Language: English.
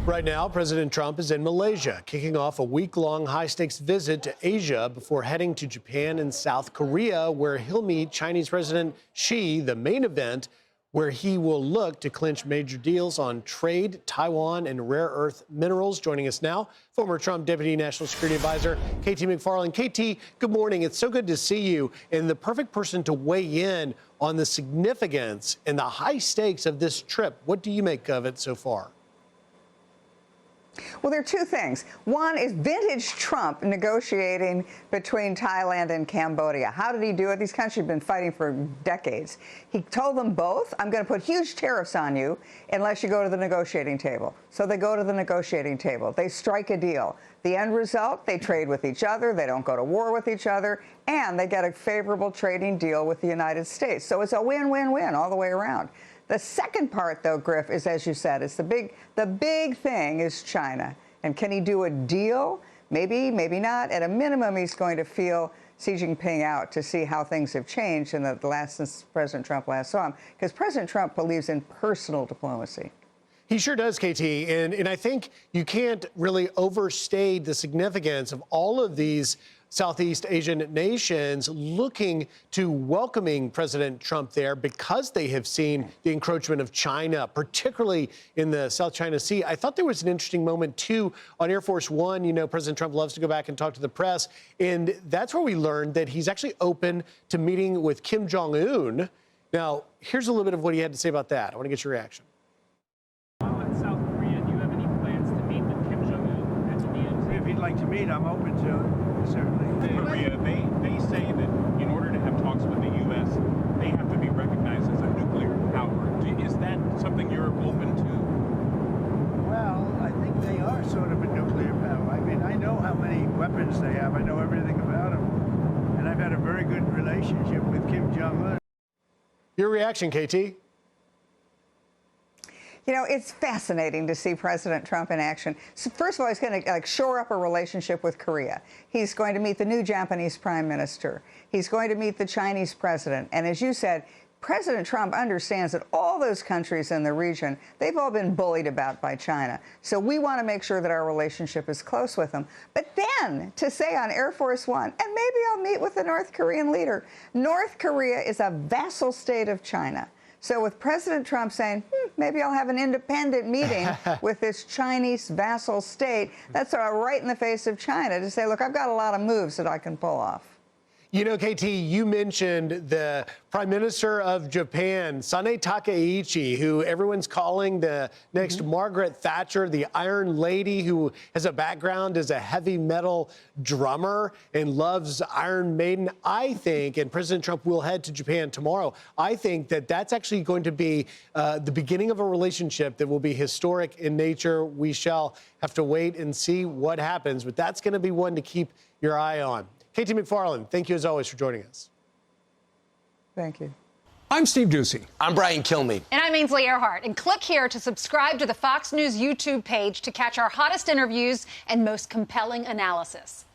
Right now, President Trump is in Malaysia, kicking off a week-long high-stakes visit to Asia before heading to Japan and South Korea, where he'll meet Chinese President Xi, the main event, where he will look to clinch major deals on trade, Taiwan, and rare earth minerals. Joining us now, former Trump Deputy National Security Advisor, KT McFarland. KT, good morning. It's so good to see you, and the perfect person to weigh in on the significance and the high stakes of this trip. What do you make of it so far? Well, there are two things. One is vintage Trump negotiating between Thailand and Cambodia. How did he do it? These countries have been fighting for decades. He told them both, I'm going to put huge tariffs on you unless you go to the negotiating table. So they go to the negotiating table. They strike a deal. The end result, they trade with each other, they don't go to war with each other, and they get a favorable trading deal with the United States. So it's a win-win-win all the way around. The second part, though, Griff, is, as you said, it's the big thing is China. And can he do a deal? Maybe, maybe not. At a minimum, he's going to feel Xi Jinping out to see how things have changed in since President Trump last saw him, because President Trump believes in personal diplomacy. He sure does, KT, and I think you can't really overstate the significance of all of these Southeast Asian nations looking to welcoming President Trump there because they have seen the encroachment of China, particularly in the South China Sea. I thought there was an interesting moment, too, on Air Force One. You know, President Trump loves to go back and talk to the press, and that's where we learned that he's actually open to meeting with Kim Jong Un. Now, here's a little bit of what he had to say about that. I want to get your reaction. South Korea, do you have any plans to meet with Kim Jong Un at the end? If he'd like to meet, I'm open to it, certainly. Korea, they say that in order to have talks with the U.S., they have to be recognized as a nuclear power. Is that something you're open to? Well, I think they are sort of a nuclear power. I mean, I know how many weapons they have. I know everything about them. And I've had a very good relationship with Kim Jong Un. Your reaction, KT? You know, it's fascinating to see President Trump in action. So first of all, he's going to shore up a relationship with Korea. He's going to meet the new Japanese prime minister. He's going to meet the Chinese president. And as you said, President Trump understands that all those countries in the region, they've all been bullied about by China. So we want to make sure that our relationship is close with them. But then to say on Air Force One, and maybe I'll meet with the North Korean leader. North Korea is a vassal state of China. So with President Trump saying, maybe I'll have an independent meeting with this Chinese vassal state, that's right in the face of China to say, look, I've got a lot of moves that I can pull off. You know, KT, you mentioned the Prime Minister of Japan, Sanae Takaichi, who everyone's calling the next Margaret Thatcher, the Iron Lady, who has a background as a heavy metal drummer and loves Iron Maiden. I think, and President Trump will head to Japan tomorrow, I think that that's actually going to be the beginning of a relationship that will be historic in nature. We shall have to wait and see what happens, but that's going to be one to keep your eye on. KT McFarland, thank you as always for joining us. Thank you. I'm Steve Doocy. I'm Brian Kilmeade. And I'm Ainsley Earhart. And click here to subscribe to the Fox News YouTube page to catch our hottest interviews and most compelling analysis.